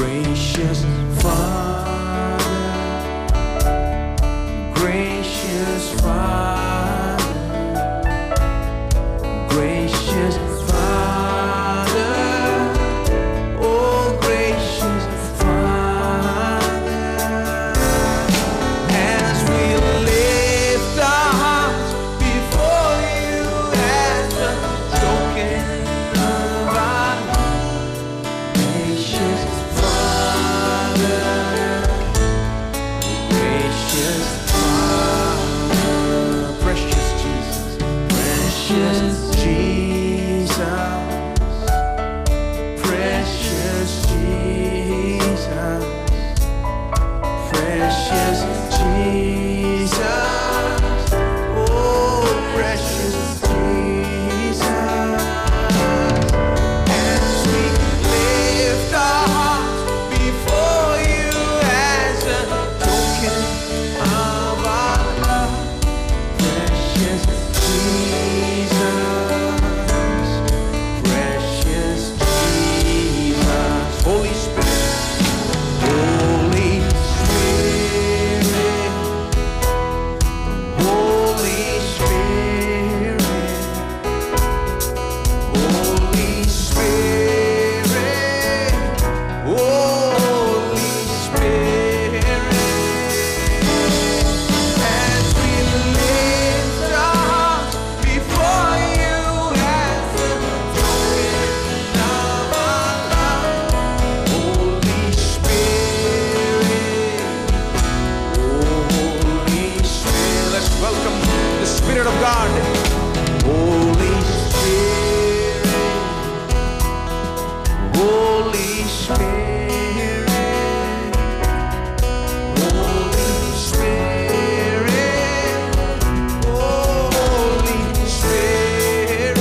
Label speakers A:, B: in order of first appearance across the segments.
A: Gracious Father, gracious Father, gracious Father, oh gracious Father, as we lift our hearts before you as the token of our gracious Father, gracious Father, precious Jesus, precious Jesus, precious Jesus, precious Jesus, oh precious Jesus, as we lift our hearts before you as a token of our love, precious Jesus, precious Jesus, Holy Spirit, Holy Spirit, Holy Spirit, Holy Spirit, Holy Spirit, as we lift our hearts before you as a token of our love, Holy Spirit, Holy Spirit, let's welcome the Spirit of God. Holy Spirit, Holy Spirit, Holy Spirit, Holy Spirit,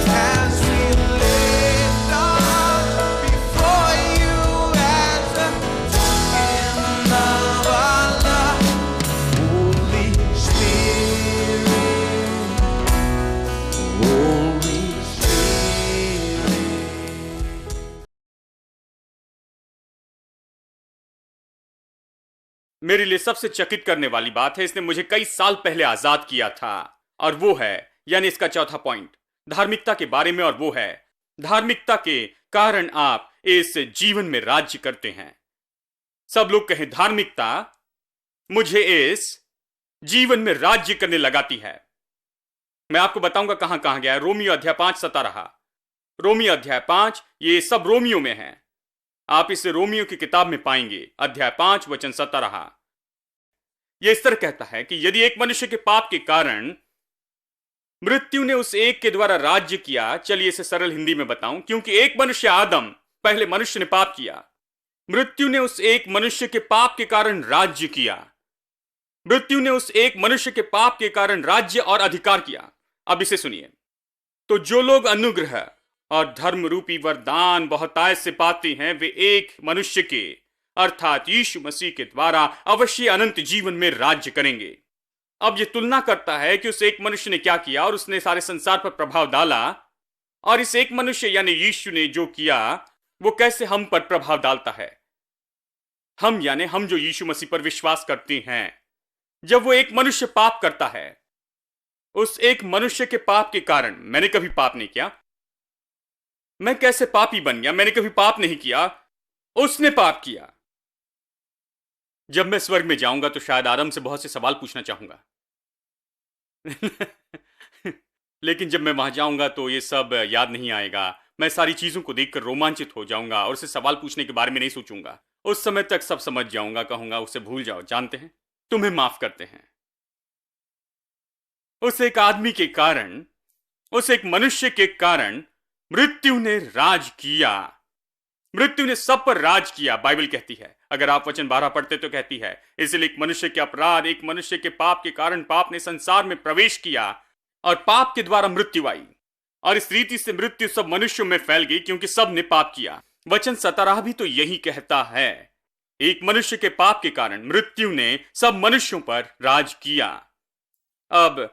A: as we lift our hearts before you as a token of our love, Holy Spirit, Holy Spirit.
B: मेरे लिए सबसे चकित करने वाली बात है, इसने मुझे कई साल पहले आजाद किया था, और वो है, यानी इसका चौथा पॉइंट, धार्मिकता के बारे में, और वो है धार्मिकता के कारण आप इस जीवन में राज्य करते हैं। सब लोग कहें धार्मिकता मुझे इस जीवन में राज्य करने लगाती है। मैं आपको बताऊंगा कहां कहां गया है। रोमियो अध्याय 5 17, रोमियो अध्याय 5, ये सब रोमियो में है। आप इसे रोमियो की किताब में पाएंगे, अध्याय 5 वचन 17। यह इस तरह कहता है कि यदि एक मनुष्य के पाप के कारण मृत्यु ने उस एक के द्वारा राज्य किया, चलिए इसे सरल हिंदी में बताऊं, क्योंकि एक मनुष्य आदम, पहले मनुष्य ने पाप किया, मृत्यु ने उस एक मनुष्य के पाप के कारण राज्य किया, मृत्यु ने उस एक मनुष्य के पाप के कारण राज्य और अधिकार किया। अब इसे सुनिए, तो जो लोग अनुग्रह और धर्म रूपी वरदान बहुतायत से पाते हैं, वे एक मनुष्य के अर्थात यीशु मसीह के द्वारा अवश्य अनंत जीवन में राज्य करेंगे। अब यह तुलना करता है कि उस एक मनुष्य ने क्या किया और उसने सारे संसार पर प्रभाव डाला, और इस एक मनुष्य यानी यीशु ने जो किया वो कैसे हम पर प्रभाव डालता है। हम यानी हम जो यीशु मसीह पर विश्वास करते हैं, जब वो एक मनुष्य पाप करता है, उस एक मनुष्य के पाप के कारण, मैंने कभी पाप नहीं किया, मैं कैसे पापी बन गया, मैंने कभी पाप नहीं किया, उसने पाप किया। जब मैं स्वर्ग में जाऊंगा तो शायद आदम से बहुत से सवाल पूछना चाहूंगा लेकिन जब मैं वहां जाऊंगा तो ये सब याद नहीं आएगा। मैं सारी चीजों को देखकर रोमांचित हो जाऊंगा और उसे सवाल पूछने के बारे में नहीं सोचूंगा। उस समय तक सब समझ जाऊंगा, कहूंगा उसे भूल जाओ, जानते हैं, तुम्हें माफ करते हैं। उस एक आदमी के कारण, उस एक मनुष्य के कारण मृत्यु ने राज किया, मृत्यु ने सब पर राज किया। बाइबल कहती है, अगर आप वचन 12 पढ़ते तो कहती है, इसलिए एक मनुष्य के अपराध, एक मनुष्य के पाप के कारण पाप ने संसार में प्रवेश किया और पाप के द्वारा मृत्यु आई, और इस रीति से मृत्यु सब मनुष्यों में फैल गई क्योंकि सब ने पाप किया। वचन 17 भी तो यही कहता है, एक मनुष्य के पाप के कारण मृत्यु ने सब मनुष्यों पर राज किया। अब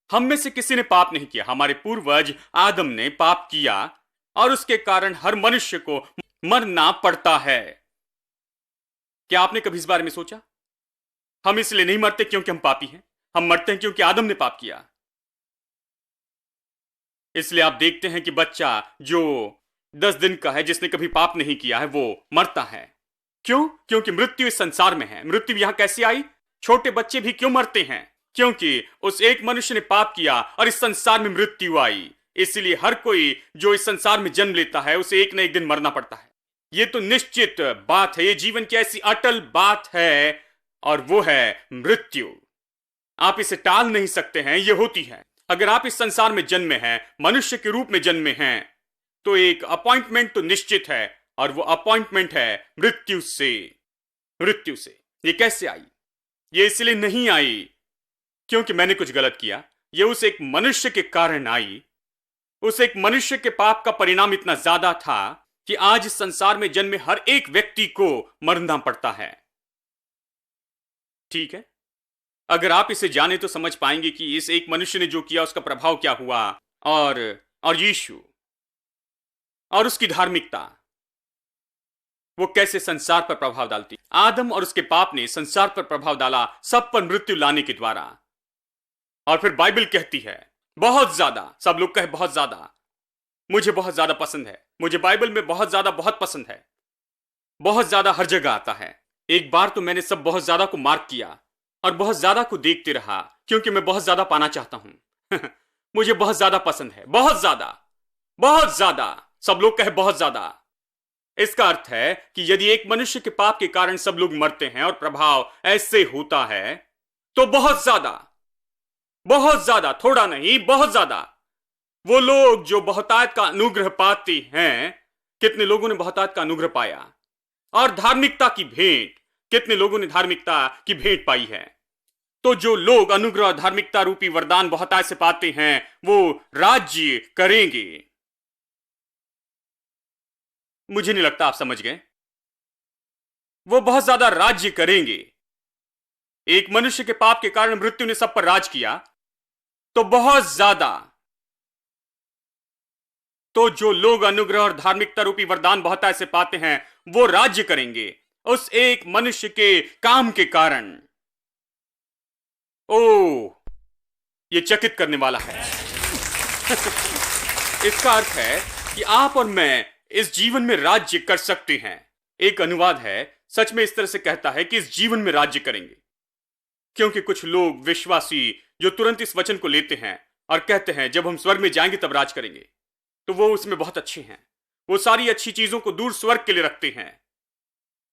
B: हम में से किसी ने पाप नहीं किया, हमारे पूर्वज आदम ने पाप किया और उसके कारण हर मनुष्य को मरना पड़ता है। क्या आपने कभी इस बारे में सोचा? हम इसलिए नहीं मरते क्योंकि हम पापी हैं, हम मरते हैं क्योंकि आदम ने पाप किया। इसलिए आप देखते हैं कि बच्चा जो 10 दिन का है, जिसने कभी पाप नहीं किया है, वो मरता है। क्यों? क्योंकि मृत्यु इस संसार में है। मृत्यु यहां कैसे आई? छोटे बच्चे भी क्यों मरते हैं? क्योंकि उस एक मनुष्य ने पाप किया और इस संसार में मृत्यु आई। इसलिए हर कोई जो इस संसार में जन्म लेता है उसे एक न एक दिन मरना पड़ता है। यह तो निश्चित बात है, ये जीवन की ऐसी अटल बात है, और वो है मृत्यु। आप इसे टाल नहीं सकते हैं, यह होती है। अगर आप इस संसार में जन्मे हैं, मनुष्य के रूप में जन्मे हैं, तो एक अपॉइंटमेंट तो निश्चित है, और वो अपॉइंटमेंट है मृत्यु से। मृत्यु से ये कैसे आई? ये इसलिए नहीं आई क्योंकि मैंने कुछ गलत किया, ये उस एक मनुष्य के कारण आई। उस एक मनुष्य के पाप का परिणाम इतना ज्यादा था कि आज इस संसार में जन्मे हर एक व्यक्ति को मरना पड़ता है। ठीक है, अगर आप इसे जाने तो समझ पाएंगे कि इस एक मनुष्य ने जो किया उसका प्रभाव क्या हुआ, और यीशु और उसकी धार्मिकता वो कैसे संसार पर प्रभाव डालती। आदम और उसके पाप ने संसार पर प्रभाव डाला, सब पर मृत्यु लाने के द्वारा। और फिर बाइबल कहती है बहुत ज्यादा, सब लोग कहे बहुत ज्यादा, मुझे बहुत ज्यादा पसंद है। मुझे बाइबल में बहुत ज्यादा बहुत पसंद है। बहुत ज्यादा हर जगह आता है। एक बार तो मैंने सब बहुत ज्यादा को मार्क किया और बहुत ज्यादा को देखते रहा, क्योंकि मैं बहुत ज्यादा पाना चाहता हूं। मुझे बहुत ज्यादा पसंद है, बहुत ज्यादा, बहुत ज्यादा, सब लोग कहे बहुत ज्यादा। इसका अर्थ है कि यदि एक मनुष्य के पाप के कारण सब लोग मरते हैं और प्रभाव ऐसे होता है, तो बहुत ज्यादा, थोड़ा नहीं, बहुत ज्यादा। वो लोग जो बहुतायत का अनुग्रह पाते हैं, कितने लोगों ने बहुतायत का अनुग्रह पाया? और धार्मिकता की भेंट, कितने लोगों ने धार्मिकता की भेंट पाई है? तो जो लोग अनुग्रह और धार्मिकता रूपी वरदान बहुतायत से पाते हैं, वो राज्य करेंगे। मुझे नहीं लगता आप समझ गए। वो बहुत ज्यादा राज्य करेंगे। एक मनुष्य के पाप के कारण मृत्यु ने सब पर राज किया, तो बहुत ज्यादा। तो जो लोग अनुग्रह और धार्मिकता रूपी वरदान बहुतायत से पाते हैं, वो राज्य करेंगे उस एक मनुष्य के काम के कारण। ओ, ये चकित करने वाला है। इसका अर्थ है कि आप और मैं इस जीवन में राज्य कर सकते हैं। एक अनुवाद है, सच में इस तरह से कहता है कि इस जीवन में राज्य करेंगे। क्योंकि कुछ लोग विश्वासी जो तुरंत इस वचन को लेते हैं और कहते हैं जब हम स्वर्ग में जाएंगे तब राज करेंगे, तो वो उसमें बहुत अच्छे हैं। वो सारी अच्छी चीजों को दूर स्वर्ग के लिए रखते हैं।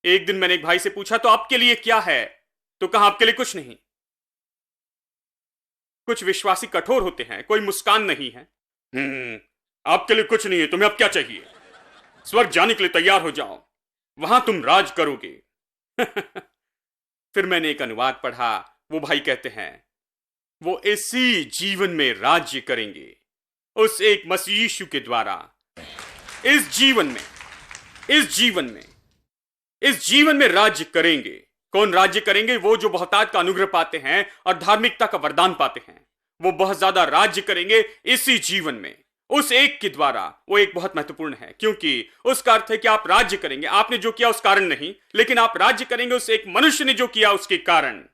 B: एक दिन मैंने एक भाई से पूछा, तो आपके लिए क्या है? तो कहा, आपके लिए कुछ नहीं। कुछ विश्वासी कठोर होते हैं, कोई मुस्कान नहीं है। आपके लिए कुछ नहीं है, तुम्हें अब क्या चाहिए? स्वर्ग जाने के लिए तैयार हो जाओ, वहां तुम राज करोगे। फिर मैंने एक अनुवाद पढ़ा, वो भाई कहते हैं वो इसी जीवन में राज्य करेंगे उस एक मसीह यीशु के द्वारा। इस जीवन में राज्य करेंगे। कौन राज्य करेंगे? वो जो बहुतायत का अनुग्रह पाते हैं और धार्मिकता का वरदान पाते हैं, वो बहुत ज्यादा राज्य करेंगे इसी जीवन में उस एक के द्वारा। वो एक बहुत महत्वपूर्ण है, क्योंकि उसका अर्थ है कि आप राज्य करेंगे आपने जो किया उस कारण नहीं, लेकिन आप राज्य करेंगे उस एक मनुष्य ने जो किया उसके कारण।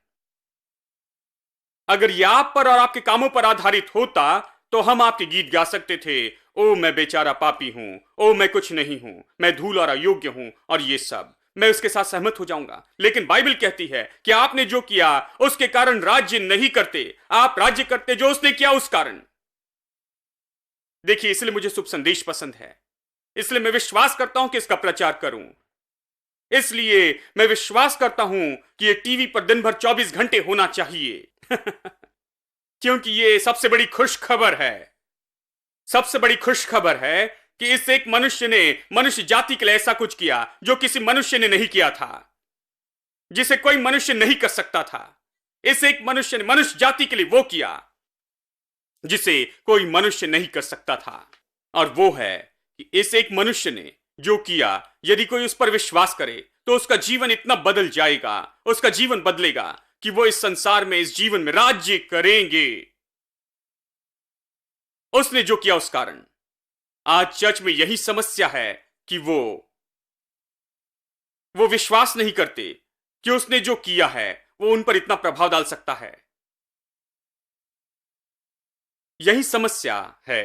B: अगर यह आप पर और आपके कामों पर आधारित होता तो हम आपके गीत गा सकते थे, ओ मैं बेचारा पापी हूं, ओ मैं कुछ नहीं हूं, मैं धूल और अयोग्य हूं, और ये सब मैं उसके साथ सहमत हो जाऊंगा। लेकिन बाइबल कहती है कि आपने जो किया उसके कारण राज्य नहीं करते, आप राज्य करते जो उसने किया उस कारण। देखिए, इसलिए मुझे शुभ संदेश पसंद है, इसलिए मैं विश्वास करता हूं कि इसका प्रचार करूं। इसलिए मैं विश्वास करता हूं कि ये टीवी पर दिन भर 24 घंटे होना चाहिए। क्योंकि ये सबसे बड़ी खुश खबर है। सबसे बड़ी खुश खबर है कि इस एक मनुष्य ने मनुष्य जाति के लिए ऐसा कुछ किया जो किसी मनुष्य ने नहीं किया था, जिसे कोई मनुष्य नहीं कर सकता था। इस एक मनुष्य ने मनुष्य जाति के लिए वो किया जिसे कोई मनुष्य नहीं कर सकता था। और वो है कि इस एक मनुष्य ने जो किया, यदि कोई उस पर विश्वास करे तो उसका जीवन इतना बदल जाएगा, उसका जीवन बदलेगा कि वो इस संसार में, इस जीवन में राज्य करेंगे उसने जो किया उस कारण। आज चर्च में यही समस्या है कि वो वो विश्वास नहीं करते कि उसने जो किया है वो उन पर इतना प्रभाव डाल सकता है। यही समस्या है।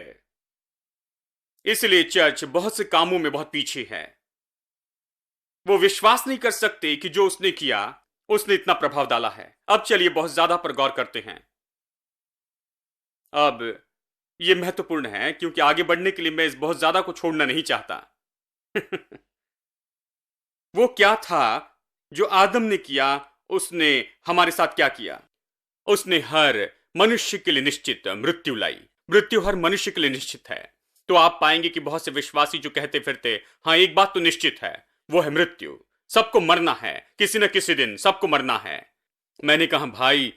B: इसलिए चर्च बहुत से कामों में बहुत पीछे है। वो विश्वास नहीं कर सकते कि जो उसने किया उसने इतना प्रभाव डाला है। अब चलिए बहुत ज्यादा पर गौर करते हैं। अब यह महत्वपूर्ण है क्योंकि आगे बढ़ने के लिए मैं इस बहुत ज्यादा को छोड़ना नहीं चाहता। वो क्या था जो आदम ने किया? उसने हमारे साथ क्या किया? उसने हर मनुष्य के लिए निश्चित मृत्यु लाई। मृत्यु हर मनुष्य के लिए निश्चित है। तो आप पाएंगे कि बहुत से विश्वासी जो कहते फिरते, हाँ एक बात तो निश्चित है, वो है मृत्यु। सबको मरना है, किसी न किसी दिन सबको मरना है। मैंने कहा भाई,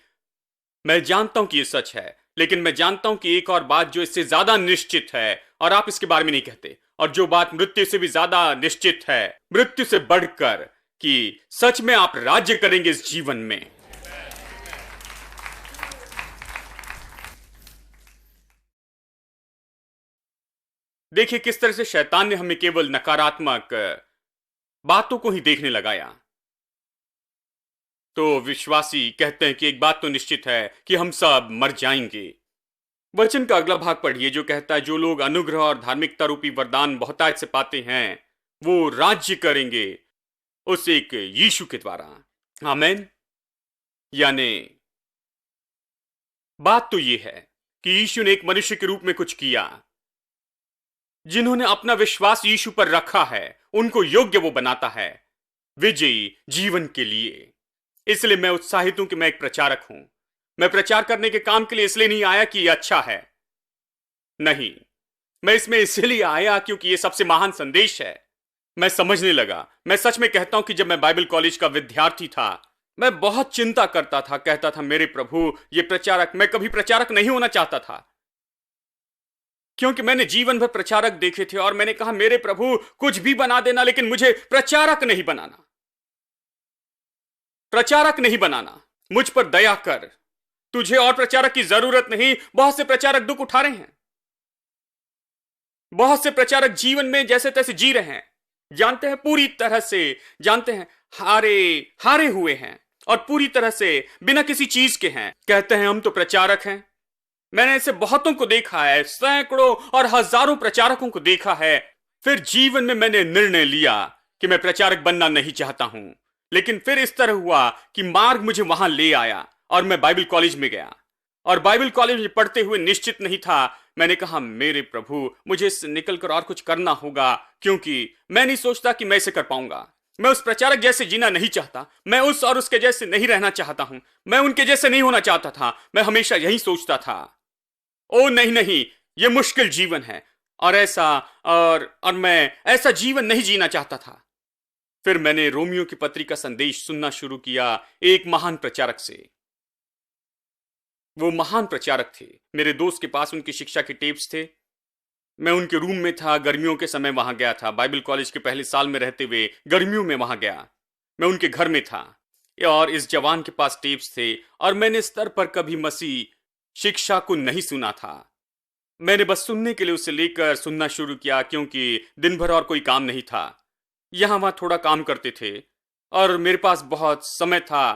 B: मैं जानता हूं कि ये सच है, लेकिन मैं जानता हूं कि एक और बात जो इससे ज्यादा निश्चित है और आप इसके बारे में नहीं कहते, और जो बात मृत्यु से भी ज्यादा निश्चित है, मृत्यु से बढ़कर, कि सच में आप राज्य करेंगे इस जीवन में। देखिए किस तरह से शैतान ने हमें केवल नकारात्मक बातों को ही देखने लगाया। तो विश्वासी कहते हैं कि एक बात तो निश्चित है कि हम सब मर जाएंगे। वचन का अगला भाग पढ़िए जो कहता है, जो लोग अनुग्रह और धार्मिकता रूपी वरदान बहुतायत से पाते हैं वो राज्य करेंगे उस एक यीशु के द्वारा। आमीन। यानी बात तो यह है कि यीशु ने एक मनुष्य के रूप में कुछ किया। जिन्होंने अपना विश्वास यीशु पर रखा है उनको योग्य वो बनाता है विजयी जीवन के लिए। इसलिए मैं उत्साहित हूं कि मैं एक प्रचारक हूं। मैं प्रचार करने के काम के लिए इसलिए नहीं आया कि यह अच्छा है, नहीं, मैं इसमें इसलिए आया क्योंकि यह सबसे महान संदेश है। मैं समझने लगा, मैं सच में कहता हूं कि जब मैं बाइबल कॉलेज का विद्यार्थी था, मैं बहुत चिंता करता था, कहता था मेरे प्रभु ये प्रचारक, मैं कभी प्रचारक नहीं होना चाहता था क्योंकि मैंने जीवन भर प्रचारक देखे थे और मैंने कहा मेरे प्रभु कुछ भी बना देना, लेकिन मुझे प्रचारक नहीं बनाना, प्रचारक नहीं बनाना, मुझ पर दया कर, तुझे और प्रचारक की जरूरत नहीं। बहुत से प्रचारक दुख उठा रहे हैं, बहुत से प्रचारक जीवन में जैसे तैसे जी रहे हैं, जानते हैं पूरी तरह से, जानते हैं हारे हुए हैं और पूरी तरह से बिना किसी चीज के हैं, कहते हैं हम तो प्रचारक हैं। मैंने ऐसे बहुतों को देखा है, सैकड़ों और हजारों प्रचारकों को देखा है। फिर जीवन में मैंने निर्णय लिया कि मैं प्रचारक बनना नहीं चाहता हूं, लेकिन फिर इस तरह हुआ कि मार्ग मुझे वहां ले आया और मैं बाइबल कॉलेज में गया। और बाइबल कॉलेज में पढ़ते हुए निश्चित नहीं था, मैंने कहा मेरे प्रभु मुझे इससे निकलकर और कुछ करना होगा, क्योंकि मैं नहीं सोचता कि मैं इसे कर पाऊंगा। मैं उस प्रचारक जैसे जीना नहीं चाहता, मैं उस और उसके जैसे नहीं रहना चाहता हूं, मैं उनके जैसे नहीं होना चाहता था। मैं हमेशा यही सोचता था, ओ नहीं, यह मुश्किल जीवन है और ऐसा और मैं ऐसा जीवन नहीं जीना चाहता था। फिर मैंने रोमियो की पत्री का संदेश सुनना शुरू किया एक महान प्रचारक से। वो महान प्रचारक थे, मेरे दोस्त के पास उनकी शिक्षा के टेप्स थे। मैं उनके रूम में था, गर्मियों के समय वहां गया था, बाइबल कॉलेज के पहले साल में रहते हुए गर्मियों में वहां गया। मैं उनके घर में था और इस जवान के पास टेप्स थे और मैंने स्तर पर कभी मसीह शिक्षा को नहीं सुना था। मैंने बस सुनने के लिए उसे लेकर सुनना शुरू किया, क्योंकि दिन भर और कोई काम नहीं था, यहां वहां थोड़ा काम करते थे और मेरे पास बहुत समय था,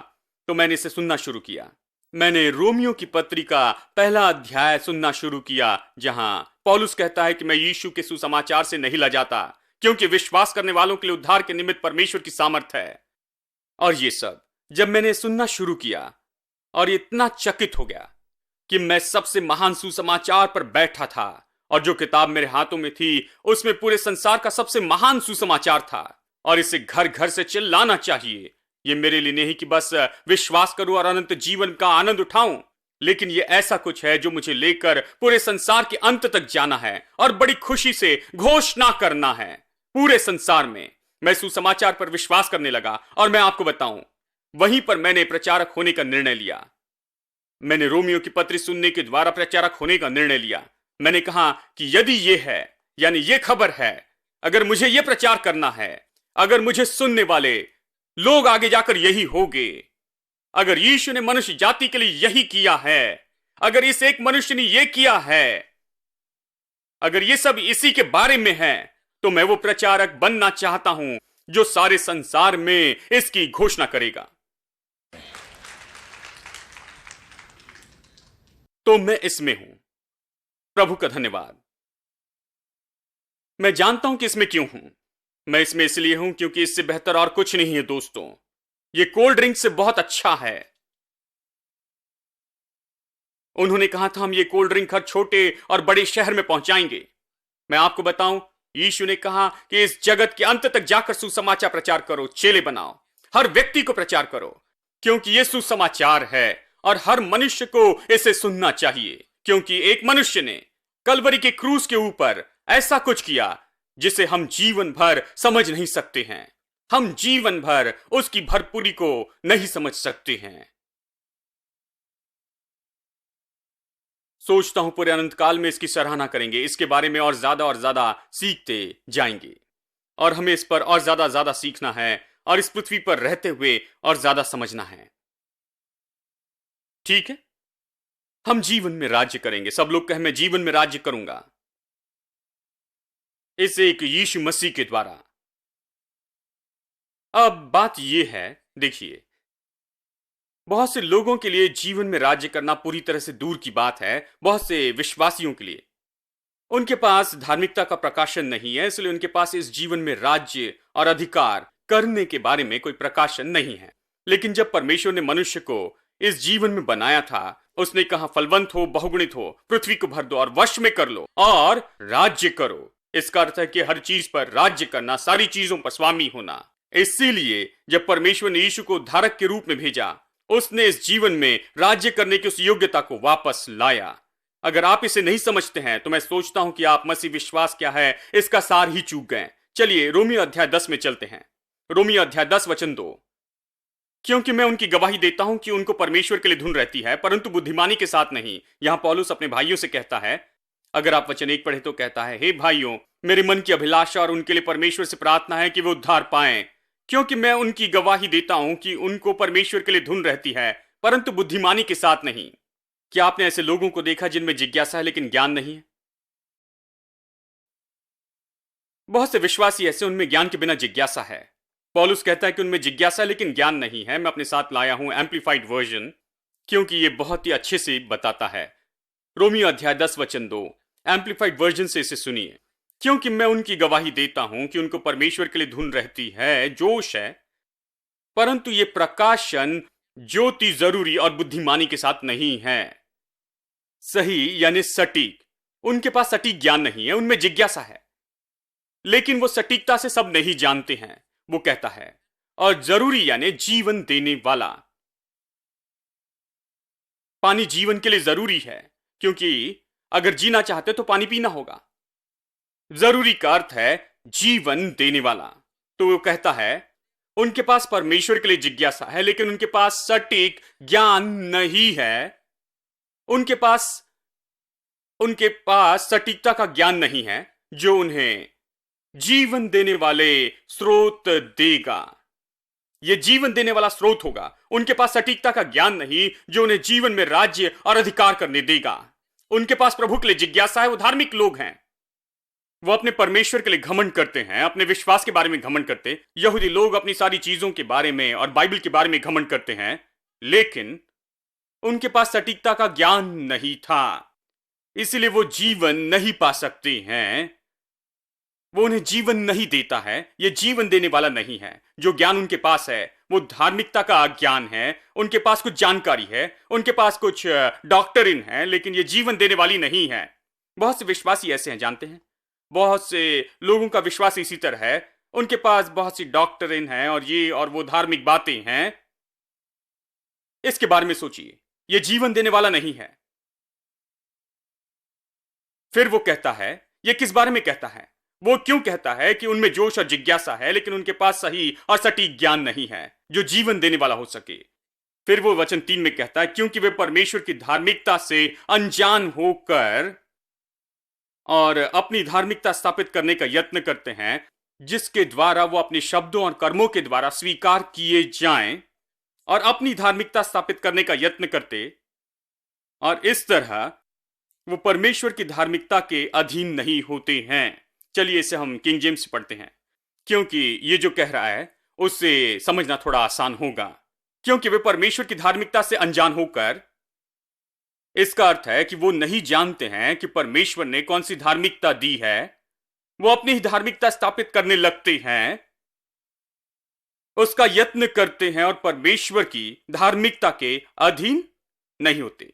B: तो मैंने इसे सुनना शुरू किया। मैंने रोमियो की पत्री का पहला अध्याय सुनना शुरू किया, जहां पौलुस कहता है कि मैं यीशु के सुसमाचार से नहीं लजाता, क्योंकि विश्वास करने वालों के लिए उद्धार के निमित्त परमेश्वर की सामर्थ्य है। और ये सब जब मैंने सुनना शुरू किया और इतना चकित हो गया कि मैं सबसे महान सुसमाचार पर बैठा था और जो किताब मेरे हाथों में थी उसमें पूरे संसार का सबसे महान सुसमाचार था और इसे घर घर से चिल्लाना चाहिए। ये मेरे लिए नहीं कि बस विश्वास करूं और अनंत जीवन का आनंद उठाऊं, लेकिन ये ऐसा कुछ है जो मुझे लेकर पूरे संसार के अंत तक जाना है और बड़ी खुशी से घोषणा करना है पूरे संसार में। मैं सुसमाचार पर विश्वास करने लगा और मैं आपको बताऊं, वहीं पर मैंने प्रचारक होने का निर्णय लिया। मैंने रोमियो की पत्री सुनने के द्वारा प्रचारक होने का निर्णय लिया। मैंने कहा कि यदि ये है, यानी ये खबर है, अगर मुझे ये प्रचार करना है, अगर मुझे सुनने वाले लोग आगे जाकर यही होंगे, अगर यीशु ने मनुष्य जाति के लिए यही किया है, अगर इस एक मनुष्य ने यह किया है, अगर ये सब इसी के बारे में है, तो मैं वो प्रचारक बनना चाहता हूं जो सारे संसार में इसकी घोषणा करेगा। तो मैं इसमें हूं। प्रभु का धन्यवाद। मैं जानता हूं कि इसमें क्यों हूं। मैं इसमें इसलिए हूं क्योंकि इससे बेहतर और कुछ नहीं है दोस्तों। यह कोल्ड ड्रिंक से बहुत अच्छा है। उन्होंने कहा था हम ये कोल्ड ड्रिंक हर छोटे और बड़े शहर में पहुंचाएंगे। मैं आपको बताऊं, यीशु ने कहा कि इस जगत के अंत तक जाकर सुसमाचार प्रचार करो, चेले बनाओ, हर व्यक्ति को प्रचार करो, क्योंकि यह सुसमाचार है और हर मनुष्य को इसे सुनना चाहिए। क्योंकि एक मनुष्य ने कलवरी के क्रूस के ऊपर ऐसा कुछ किया जिसे हम जीवन भर समझ नहीं सकते हैं। हम जीवन भर उसकी भरपूरी को नहीं समझ सकते हैं। सोचता हूं पूरे अनंत काल में इसकी सराहना करेंगे, इसके बारे में और ज्यादा सीखते जाएंगे और हमें इस पर और ज्यादा सीखना है और इस पृथ्वी पर रहते हुए और ज्यादा समझना है। ठीक है, हम जीवन में राज्य करेंगे। सब लोग कहें मैं जीवन में राज्य करूंगा, इस एक यीशु मसीह के द्वारा। अब बात यह है, देखिए, बहुत से लोगों के लिए जीवन में राज्य करना पूरी तरह से दूर की बात है। बहुत से विश्वासियों के लिए उनके पास धार्मिकता का प्रकाशन नहीं है, इसलिए उनके पास इस जीवन में राज्य और अधिकार करने के बारे में कोई प्रकाशन नहीं है। लेकिन जब परमेश्वर ने मनुष्य को इस जीवन में बनाया था, उसने कहा फलवंत हो, बहुगुणित हो, पृथ्वी को भर दो और वश में कर लो और राज्य करो। इसका अर्थ है कि हर चीज पर राज्य करना, सारी चीजों पर स्वामी होना। इसीलिए जब परमेश्वर ने यीशु को उद्धारक के रूप में भेजा, उसने इस जीवन में राज्य करने की उस योग्यता को वापस लाया। अगर आप इसे नहीं समझते हैं तो मैं सोचता हूं कि आप मसीह विश्वास क्या है इसका सार ही चूक गए। चलिए रोमियो अध्याय 10 में चलते हैं। रोमियो अध्याय 10 वचन 2। क्योंकि मैं उनकी गवाही देता हूं कि उनको परमेश्वर के लिए धुन रहती है, परंतु बुद्धिमानी के साथ नहीं। यहां पौलुस अपने भाइयों से कहता है, अगर आप वचन 1 पढ़े तो कहता है, हे भाइयों, मेरे मन की अभिलाषा और उनके लिए परमेश्वर से प्रार्थना है कि वे उद्धार पाएं, क्योंकि मैं उनकी गवाही देता हूं कि उनको परमेश्वर के लिए धुन रहती है, परंतु बुद्धिमानी के साथ नहीं। क्या आपने ऐसे लोगों को देखा जिनमें जिज्ञासा है लेकिन ज्ञान नहीं है? बहुत से विश्वासी ऐसे, उनमें ज्ञान के बिना जिज्ञासा है। पौलुस कहता है कि उनमें जिज्ञासा है लेकिन ज्ञान नहीं है। मैं अपने साथ लाया हूं एम्प्लीफाइड वर्जन, क्योंकि यह बहुत ही अच्छे से बताता है। रोमियो अध्याय 10 वचन 2, एम्प्लीफाइड वर्जन से इसे सुनिए। क्योंकि मैं उनकी गवाही देता हूं कि उनको परमेश्वर के लिए धुन रहती है, जोश है, परंतु यह प्रकाशन ज्योति जरूरी और बुद्धिमानी के साथ नहीं है। सही यानी सटीक। उनके पास सटीक ज्ञान नहीं है, उनमें जिज्ञासा है, लेकिन वो सटीकता से सब नहीं जानते हैं। वो कहता है, और जरूरी यानी जीवन देने वाला। पानी जीवन के लिए जरूरी है, क्योंकि अगर जीना चाहते तो पानी पीना होगा। जरूरी का अर्थ है जीवन देने वाला। तो वो कहता है उनके पास परमेश्वर के लिए जिज्ञासा है, लेकिन उनके पास सटीक ज्ञान नहीं है। उनके पास सटीकता का ज्ञान नहीं है जो उन्हें जीवन देने वाले स्रोत देगा। यह जीवन देने वाला स्रोत होगा। उनके पास सटीकता का ज्ञान नहीं जो उन्हें जीवन में राज्य और अधिकार करने देगा। उनके पास प्रभु के लिए जिज्ञासा है। वो धार्मिक लोग हैं, वो अपने परमेश्वर के लिए घमंड करते हैं, अपने विश्वास के बारे में घमंड करते। यहूदी लोग अपनी सारी चीजों के बारे में और बाइबल के बारे में घमंड करते हैं, लेकिन उनके पास सटीकता का ज्ञान नहीं था, इसलिए वो जीवन नहीं पा सकते हैं। वो उन्हें जीवन नहीं देता है। ये जीवन देने वाला नहीं है। जो ज्ञान उनके पास है वो धार्मिकता का ज्ञान है। उनके पास कुछ जानकारी है, उनके पास कुछ डॉक्टरिन है, लेकिन ये जीवन देने वाली नहीं है। बहुत से विश्वासी ऐसे हैं, जानते हैं, बहुत से लोगों का विश्वास इसी तरह है। उनके पास बहुत सी डॉक्टरिन है और ये और वो धार्मिक बातें हैं। इसके बारे में सोचिए, ये जीवन देने वाला नहीं है। फिर वो कहता है, ये किस बारे में कहता है? वो क्यों कहता है कि उनमें जोश और जिज्ञासा है, लेकिन उनके पास सही और सटीक ज्ञान नहीं है जो जीवन देने वाला हो सके। फिर वो वचन 3 में कहता है, क्योंकि वे परमेश्वर की धार्मिकता से अनजान होकर और अपनी धार्मिकता स्थापित करने का यत्न करते हैं, जिसके द्वारा वो अपने शब्दों और कर्मों के द्वारा स्वीकार किए जाएं, और अपनी धार्मिकता स्थापित करने का यत्न करते, और इस तरह वो परमेश्वर की धार्मिकता के अधीन नहीं होते हैं। चलिए इसे हम किंग जेम्स से पढ़ते हैं। क्योंकि ये जो कह रहा है उससे समझना थोड़ा आसान होगा, क्योंकि वे परमेश्वर की धार्मिकता से अनजान होकर, इसका अर्थ है कि वो नहीं जानते हैं कि परमेश्वर ने कौन सी धार्मिकता दी है, वो अपनी ही धार्मिकता स्थापित करने लगते हैं, उसका यत्न करते हैं और परमेश्वर की धार्मिकता के अधीन नहीं होते।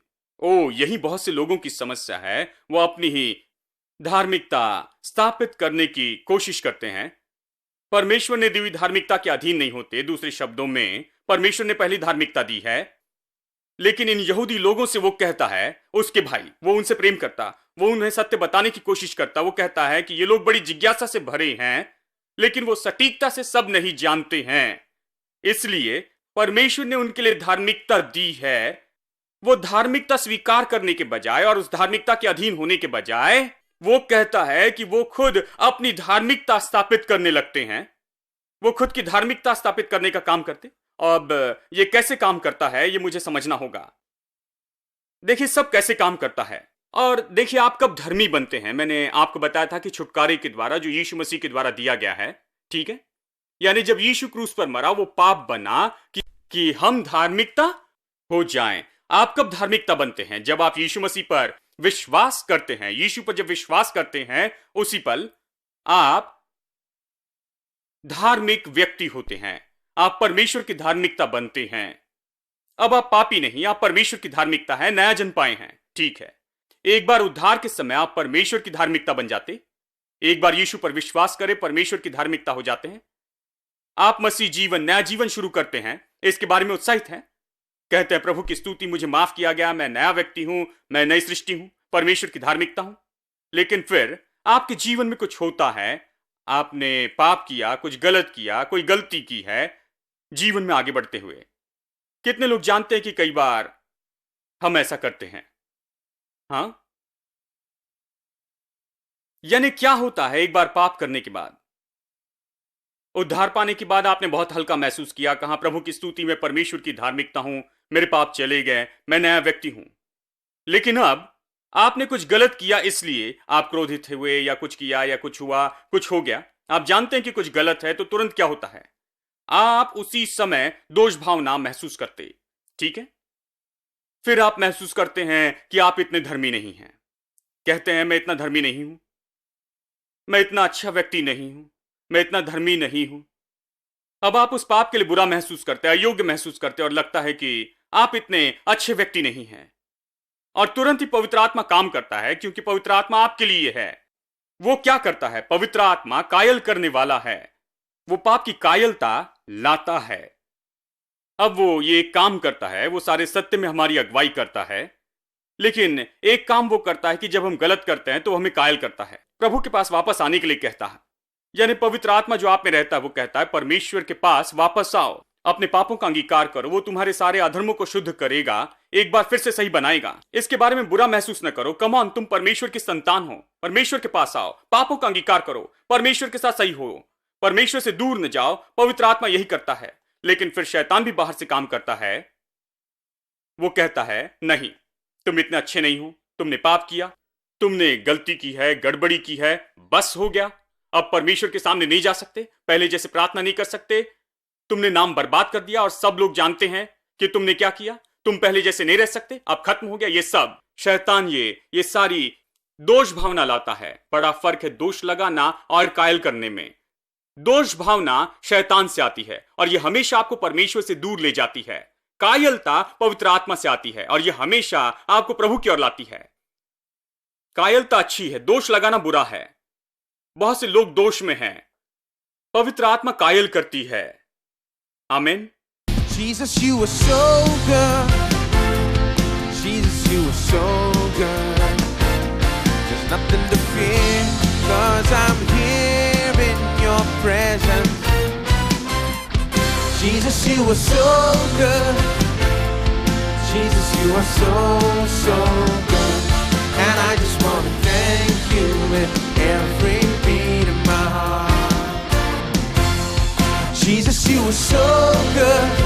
B: यही बहुत से लोगों की समस्या है, वो अपनी ही धार्मिकता स्थापित करने की कोशिश करते हैं, परमेश्वर ने दी हुई धार्मिकता के अधीन नहीं होते। दूसरे शब्दों में, परमेश्वर ने पहली धार्मिकता दी है, लेकिन इन यहूदी लोगों से वो कहता है, उसके भाई, वो उनसे प्रेम करता, वो उन्हें सत्य बताने की कोशिश करता, वो कहता है कि ये लोग बड़ी जिज्ञासा से भरे हैं, लेकिन वो सटीकता से सब नहीं जानते हैं, इसलिए परमेश्वर ने उनके लिए धार्मिकता दी है। वो धार्मिकता स्वीकार करने के बजाय और उस धार्मिकता के अधीन होने के बजाय वो कहता है कि वो खुद अपनी धार्मिकता स्थापित करने लगते हैं, वो खुद की धार्मिकता स्थापित करने का काम करते। अब ये कैसे काम करता है ये मुझे समझना होगा। देखिए सब कैसे काम करता है, और देखिए आप कब धर्मी बनते हैं। मैंने आपको बताया था कि छुटकारे के द्वारा जो यीशु मसीह के द्वारा दिया गया है, ठीक है, यानी जब यीशु क्रूस पर मरा वो पाप बना कि हम धार्मिकता हो जाएं। आप कब धार्मिकता बनते हैं? जब आप यीशु मसीह पर विश्वास करते हैं। यीशु पर जब विश्वास करते हैं उसी पल आप धार्मिक व्यक्ति होते हैं, आप परमेश्वर की धार्मिकता बनते हैं। अब आप पापी नहीं, आप परमेश्वर की धार्मिकता है, नया जन्म पाए हैं, ठीक है। एक बार उद्धार के समय आप परमेश्वर की धार्मिकता बन जाते, एक बार यीशु पर विश्वास करें, परमेश्वर की धार्मिकता हो जाते हैं। आप मसीह जीवन, नया जीवन शुरू करते हैं, इसके बारे में उत्साहित हैं, कहते हैं प्रभु की स्तुति, मुझे माफ किया गया, मैं नया व्यक्ति हूं, मैं नई सृष्टि हूं, परमेश्वर की धार्मिकता हूं। लेकिन फिर आपके जीवन में कुछ होता है, आपने पाप किया, कुछ गलत किया, कोई गलती की है जीवन में आगे बढ़ते हुए। कितने लोग जानते हैं कि कई बार हम ऐसा करते हैं? हां, यानी क्या होता है एक बार पाप करने के बाद, उद्धार पाने के बाद आपने बहुत हल्का महसूस किया, कहा प्रभु की स्तुति में परमेश्वर की धार्मिकता हूं, मेरे पाप चले गए, मैं नया व्यक्ति हूं। लेकिन अब आपने कुछ गलत किया, इसलिए आप क्रोधित हुए या कुछ किया या कुछ हुआ, कुछ हो गया, आप जानते हैं कि कुछ गलत है, तो तुरंत क्या होता है? आप उसी समय दोष भावना महसूस करते, ठीक है। फिर आप महसूस करते हैं कि आप इतने धर्मी नहीं हैं, कहते हैं मैं इतना धर्मी नहीं हूं, मैं इतना अच्छा व्यक्ति नहीं हूं, मैं इतना धर्मी नहीं हूं। अब आप उस पाप के लिए बुरा महसूस करते हैं, अयोग्य महसूस करते हैं, और लगता है कि आप इतने अच्छे व्यक्ति नहीं हैं। और तुरंत ही पवित्र आत्मा काम करता है, क्योंकि पवित्र आत्मा आपके लिए है। वो क्या करता है? पवित्र आत्मा कायल करने वाला है, वो पाप की कायलता लाता है। अब वो ये काम करता है, वो सारे सत्य में हमारी अगुवाई करता है, लेकिन एक काम वो करता है कि जब हम गलत करते हैं तो हमें कायल करता है, प्रभु के पास वापस आने के लिए कहता है। यानी पवित्र आत्मा जो आप में रहता है वो कहता है परमेश्वर के पास वापस आओ, अपने पापों का अंगीकार करो, वो तुम्हारे सारे अधर्मों को शुद्ध करेगा, एक बार फिर से सही बनाएगा। इसके बारे में बुरा महसूस न करो, कम ऑन, तुम परमेश्वर की संतान हो, परमेश्वर के पास आओ, पापों का अंगीकार करो, परमेश्वर के साथ सही हो, परमेश्वर से दूर न जाओ। पवित्र आत्मा यही करता है। लेकिन फिर शैतान भी बाहर से काम करता है, वो कहता है नहीं, तुम इतने अच्छे नहीं हो, तुमने पाप किया, तुमने गलती की है, गड़बड़ी की है, बस हो गया, अब परमेश्वर के सामने नहीं जा सकते, पहले जैसे प्रार्थना नहीं कर सकते, तुमने नाम बर्बाद कर दिया और सब लोग जानते हैं कि तुमने क्या किया, तुम पहले जैसे नहीं रह सकते, अब खत्म हो गया। ये सब शैतान ये सारी दोष भावना लाता है। बड़ा फर्क है दोष लगाना और कायल करने में। दोष भावना शैतान से आती है और यह हमेशा आपको परमेश्वर से दूर ले जाती है। कायलता पवित्र आत्मा से आती है और यह हमेशा आपको प्रभु की ओर लाती है। कायलता अच्छी है, दोष लगाना बुरा है। बहुत से लोग दोष में हैं, पवित्र आत्मा कायल करती है। आमीन।
A: Jesus, you are so good. Jesus, you are so good. There's nothing to fear, 'cause I'm here in your presence. Jesus, you are so good. Jesus, you are so, so good. And I just want to thank you with every beat of my heart. Jesus, you are so good.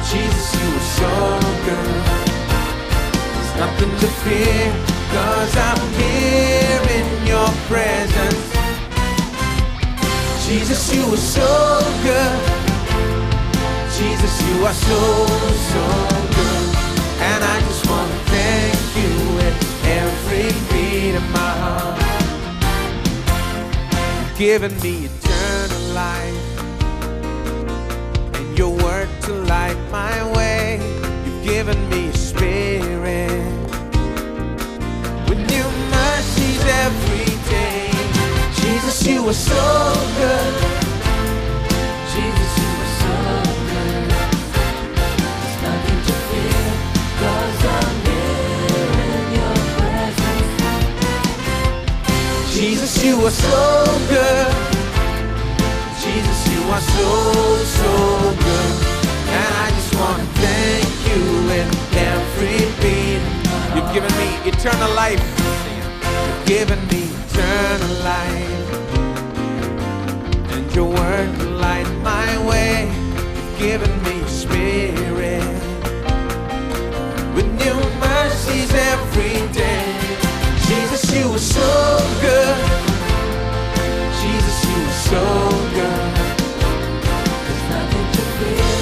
A: Jesus, you are so good. There's nothing to fear, 'cause I'm here in your presence. Jesus, you are so good. Jesus, you are so, so good. And I just want to thank you with every beat of my heart. You've given me eternal life, and your word to light my way. You've given me a spirit with new mercies every day. Jesus, you are so good. Jesus, you are so good. There's nothing to fear, 'cause I'm here in your presence. Jesus, you are so good. Jesus, you are so, so good. And I just want to thank you in every beat. You've given me eternal life. You've given me eternal life. And your word to light my way. You've given me a spirit with new mercies every day. Jesus, you are so good. Jesus, you are so good. There's nothing to fear,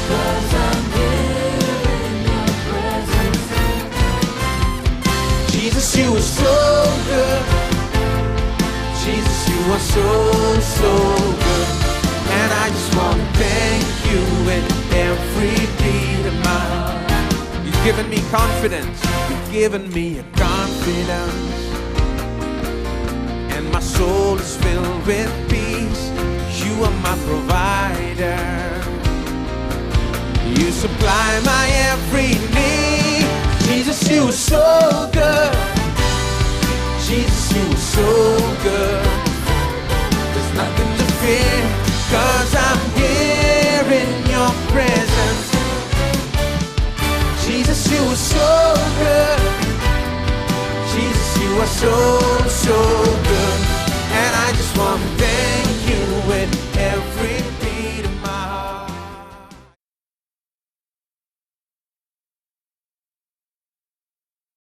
A: 'cause I'm here in your presence. Jesus, you are so good. Jesus, you are so, so good. And I just want to thank you with every beat of my heart. You've given me confidence. You've given me a confidence. And my soul is filled with peace. You are my provider. You supply my every need. Jesus, you are so good. Jesus, you are so good. There's nothing to fear, 'cause I'm here in your presence. Jesus, you are so good. Jesus, you are so